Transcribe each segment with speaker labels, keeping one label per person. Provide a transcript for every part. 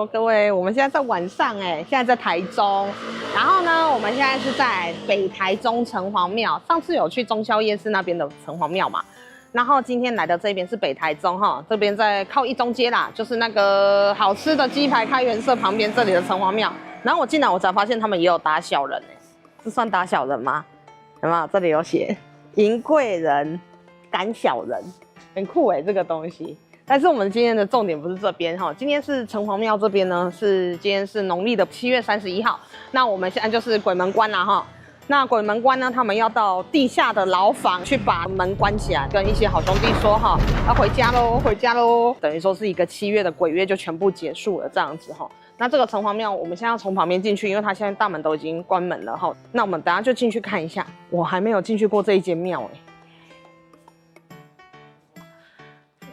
Speaker 1: Hello， 各位，我们现在在晚上现在在台中，然后呢，我们现在是在北台中城隍庙。上次有去中宵夜市那边的城隍庙嘛，然后今天来的这边是北台中哈，这边在靠一中街啦，就是那个好吃的鸡排开元社旁边这里的城隍庙。然后我进来我才发现他们也有打小人这算打小人吗？有没有？这里有写迎贵人、赶小人，很酷这个东西。但是我们今天的重点不是这边哈，今天是城隍庙这边呢，今天是农历的7月31号。那我们现在就是鬼门关啦哈。那鬼门关呢，他们要到地下的牢房去把门关起来，跟一些好兄弟说哈，要回家喽，回家喽。等于说是一个7月的鬼月就全部结束了这样子哈。那这个城隍庙，我们现在要从旁边进去，因为它现在大门都已经关门了哈。那我们等一下就进去看一下，我还没有进去过这一间庙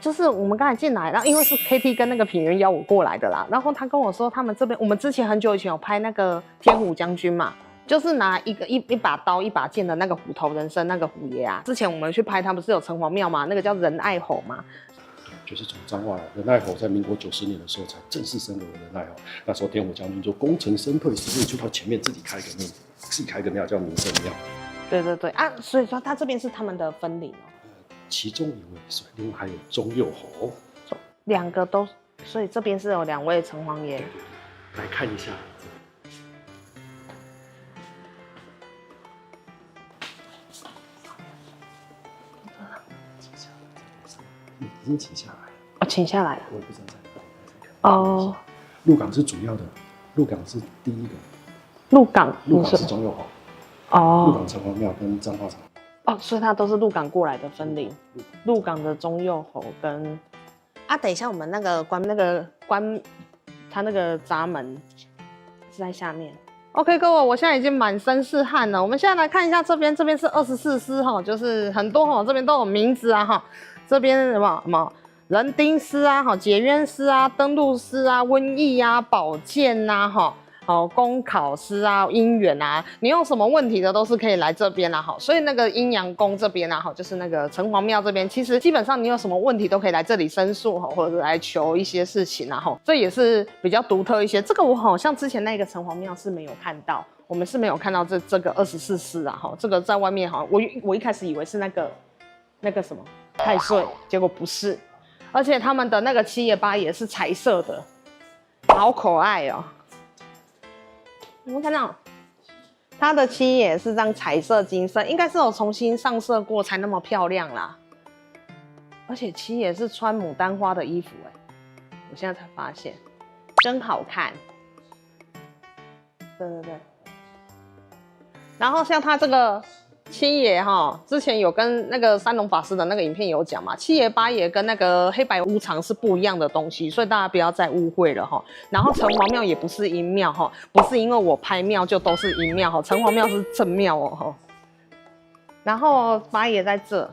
Speaker 1: 就是我们刚才进来，然后因为是 KT 跟那个品源邀我过来的啦，然后他跟我说他们这边，我们之前很久以前有拍那个天虎将军嘛，就是拿一把刀一把剑的那个虎头人身那个虎爷啊，之前我们去拍他不是有城隍庙嘛，那个叫仁爱侯嘛，
Speaker 2: 就是从彰化来，仁爱侯在民国90年的时候才正式升格为仁爱侯，那时候天虎将军就功成身退，所以就到前面自己开个庙叫民圣庙。
Speaker 1: 对对对啊，所以说他这边是他们的分灵
Speaker 2: 其中一位是，另外还有中右侯，
Speaker 1: 两个都，所以这边是有2位城隍爷。
Speaker 2: 来看一下。已经请下来了。
Speaker 1: 哦，请下来了。
Speaker 2: 我也不知道在哪里。哦。鹿港是主要的，鹿港是第一个。鹿港是中右侯。哦。鹿港城隍庙跟彰化城。
Speaker 1: 哦，所以他都是鹿港过来的分灵，鹿港的中右侯跟等一下我们那个关他那个闸门是在下面。OK， 各位，我现在已经满身是汗了。我们现在来看一下这边是24司哈，就是很多哈，这边都有名字啊哈。这边什么人丁司啊，哈，解冤司啊，登录司啊，瘟疫啊，宝剑呐哈。公考师啊，姻缘啊，你有什么问题的都是可以来这边啦，所以那个阴阳宫这边啊，就是那个城隍庙这边，其实基本上你有什么问题都可以来这里申诉或者来求一些事情啊，这也是比较独特一些。这个我好像之前那个城隍庙是没有看到，我们是没有看到这个24司啊，这个在外面我一开始以为是那个什么太岁，结果不是，而且他们的那个七爷八爷是彩色的，好可爱哦。有没有看到它的七爷是这样彩色金色，应该是有重新上色过才那么漂亮啦。而且七爷是穿牡丹花的衣服我现在才发现，真好看。对对对。然后像他这个七爷之前有跟那个三龙法师的那个影片有讲嘛，七爷八爷跟那个黑白无常是不一样的东西，所以大家不要再误会了然后城隍庙也不是阴庙不是因为我拍庙就都是阴庙城隍庙是正庙然后八爷在这，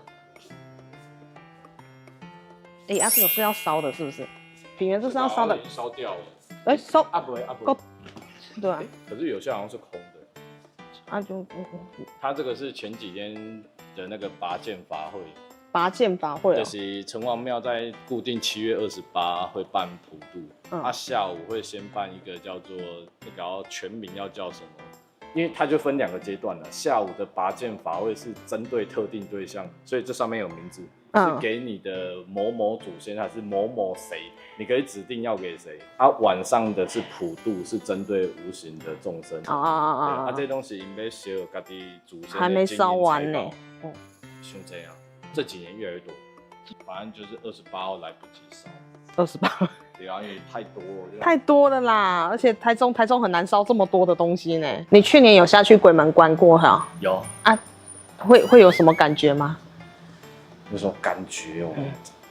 Speaker 1: 这个是要烧的，是不是？品源这是要烧的，
Speaker 3: 已经烧掉了。
Speaker 1: 烧
Speaker 3: 不，
Speaker 1: 对啊。
Speaker 3: 可是有些好像是空的。他这个是前几天的那个拔剑法会。拔剑法会就是城隍庙在固定7月28会办普渡，他下午会先办一个叫做那个全名要叫什么？因为它就分2个阶段了。下午的拔剑法会是针对特定对象，所以这上面有名字，是给你的某某祖先还是某某谁，你可以指定要给谁。晚上的是普渡，是针对无形的众生。这些东西应该写有自己祖先还没烧完呢。像这样，这几年越来越多，反正就是28号来不及烧。
Speaker 1: 28。
Speaker 3: 对啊，因为太多了，
Speaker 1: 太多了啦，而且台中很难烧这么多的东西呢。你去年有下去鬼门关过
Speaker 3: 有
Speaker 1: 会有什么感觉吗？
Speaker 3: 有什么感觉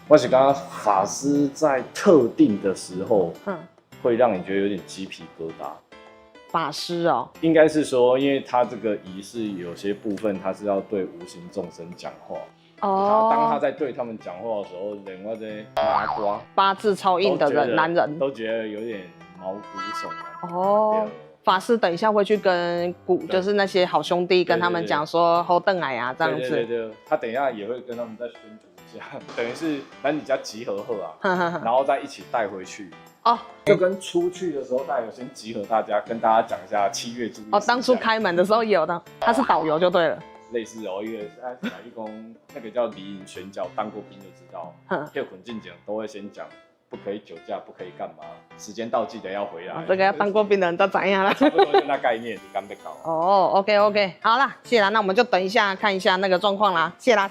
Speaker 3: 我是刚刚法师在特定的时候，会让你觉得有点鸡皮疙瘩。
Speaker 1: 法师
Speaker 3: 应该是说，因为他这个仪式有些部分他是要对无形众生讲话。当他在对他们讲话的时候，连我这麻瓜
Speaker 1: 八字超硬的男人
Speaker 3: 都觉得有点毛骨悚然。
Speaker 1: 法师等一下会去跟就是那些好兄弟跟他们讲说后邓来啊这样子。
Speaker 3: 对，他等一下也会跟他们再宣读一下，等于是来你家集合后然后再一起带回去。
Speaker 1: 哦，
Speaker 3: 就跟出去的时候，大家有先集合大家，跟大家讲一下7月注意事项。
Speaker 1: 当初开门的时候有的，他是导游就对了。
Speaker 3: 类似哦，一个哪一公那个叫离营宣教，当过兵就知道，跳捆进讲都会先讲，不可以酒驾，不可以干嘛，时间到记得要回来。
Speaker 1: 这个要当过兵的人都怎样了？
Speaker 3: 差不多就那概念，你刚被搞。
Speaker 1: 哦 ，OK， 好啦，谢啦，那我们就等一下看一下那个状况啦，谢啦。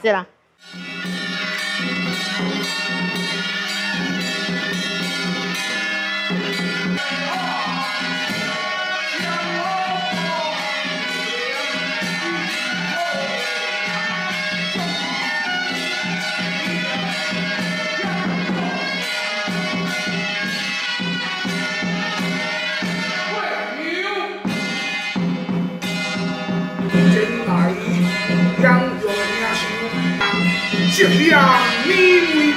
Speaker 4: 夕阳你为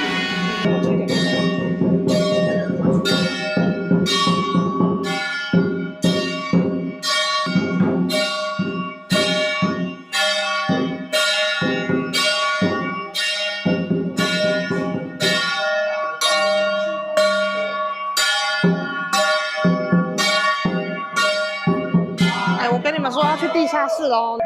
Speaker 1: 我跟你们说要去地下室喽。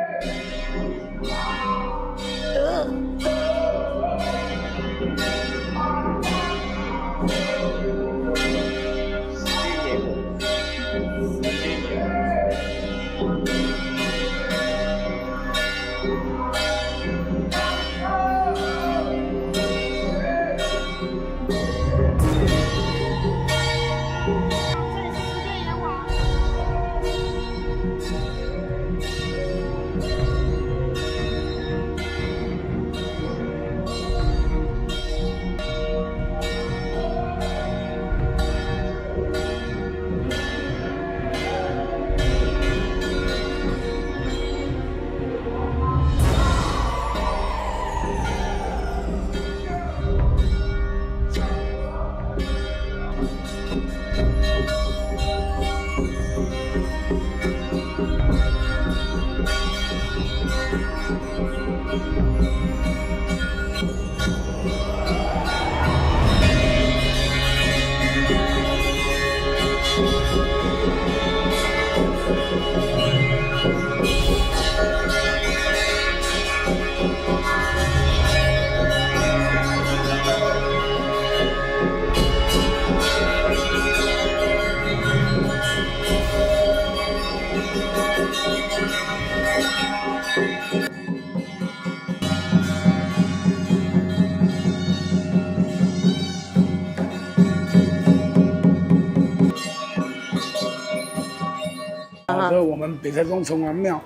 Speaker 4: 所以我们北台中城隍庙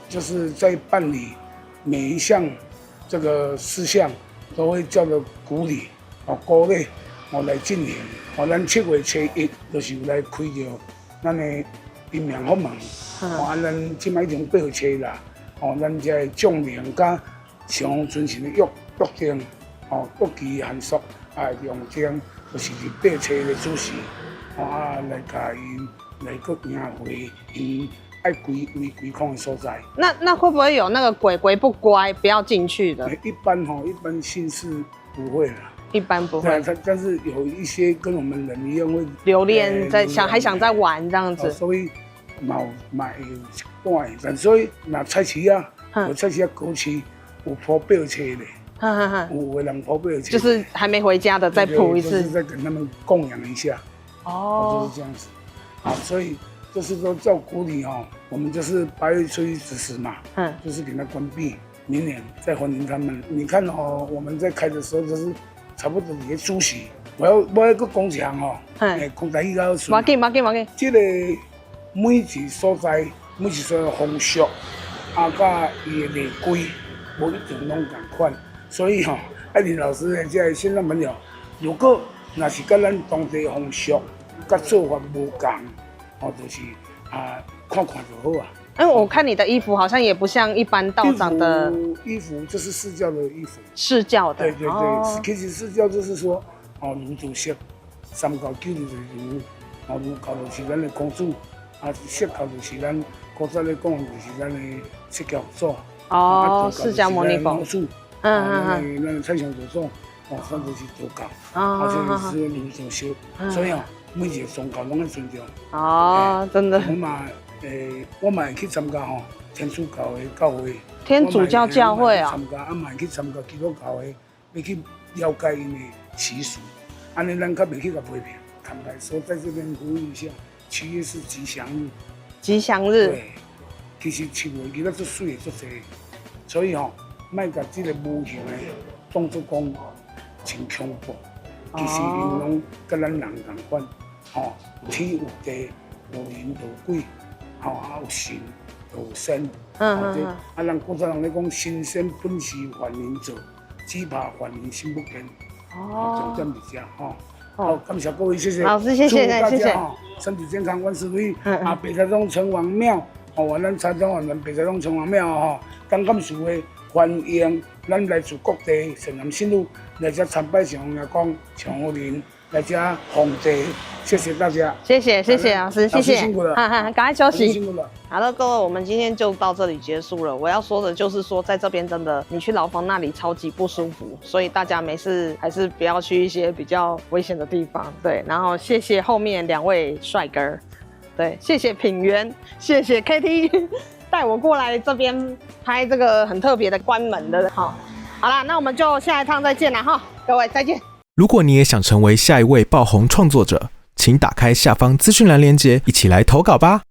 Speaker 4: 就是在办理每一项这个事项，都会叫做鼓励鼓励来进行。咱7月初1就是有来开着咱的阴阳法门。咱即摆已经8月初啦。咱这个将领甲上尊神的约定，约期限束用定就是8月初的主时，来甲因来个赢回因爱归空的所在。
Speaker 1: 那会不会有那个鬼不乖不要进去的？
Speaker 4: 一般姓氏不会啦。
Speaker 1: 一般不会，
Speaker 4: 但是有一些跟我们人一样会
Speaker 1: 留恋还想再玩这样子，
Speaker 4: 所以买但所以那菜市啊，有菜市啊枸杞有铺8车的，有的人铺8车，
Speaker 1: 就是还没回家的再铺一次，
Speaker 4: 就是再跟他们供养一下，就是这样子。所以就是说照鼓励我们就是8月初1指示嘛，就是给他关闭，明年再欢迎他们。你看我们在开的时候就是差不多一个主席，我要一个讲一项讲台语较顺。
Speaker 1: 要紧。
Speaker 4: 这个每一所在的风俗甲伊的礼规，无一定拢同款，所以爱林老师的这线上朋友，如果若是甲咱当地风俗甲做法无同，就是看就好啊。
Speaker 1: 我看你的衣服好像也不像一般道长的
Speaker 4: 衣服，就是释教的衣服。
Speaker 1: 释教的，
Speaker 4: 对，其实释教就是说，儒主色，3教9就是儒，儒教就是咱的公主，释教就是咱古早咧讲就是咱的释教祖，
Speaker 1: 释迦牟尼佛，
Speaker 4: 咱的太上老祖，咱就是道教，就是儒主色，所以每一个宗教拢爱尊重。
Speaker 1: 哦，真的。
Speaker 4: 我嘛会去参加吼天主教的教会。
Speaker 1: 天主教教会啊。
Speaker 4: 参加，嘛会去参加基督教的，要去了解因的习俗。安尼咱较袂去甲批评。坦白说，在这边呼吁一下，7月是吉祥日。
Speaker 1: 吉祥日。
Speaker 4: 对，其实7月其实做水做济，所以吼，莫甲这个无形的当作讲真恐怖。其实因拢甲咱人同款，吼，天有地，有人有鬼，吼，有神有仙。啊，人古早人咧讲，神仙本是凡人做，只怕凡人心不坚。重点是这样吼。好，感谢各位，谢谢。
Speaker 1: 老师，谢谢，谢谢。
Speaker 4: 身体健康，万事如意。北台中城隍庙，咱参展完北台中城隍庙吼，感谢各位欢迎咱来自各地善男信女来这参拜上阿公、上福林，来这奉祭，谢谢大家。谢谢
Speaker 1: 老师，谢谢。
Speaker 4: 辛苦了，
Speaker 1: 赶快休息。
Speaker 4: 辛苦了。
Speaker 1: 好了，各位，我们今天就到这里结束了。我要说的就是说，在这边真的，你去牢房那里超级不舒服，所以大家没事还是不要去一些比较危险的地方。对，然后谢谢后面2位帅哥，对，谢谢品源，谢谢 KT 带我过来这边拍这个很特别的关门的。好啦，那我们就下一趟再见了哈，各位再见。
Speaker 5: 如果你也想成为下一位爆红创作者，请打开下方资讯栏连结，一起来投稿吧。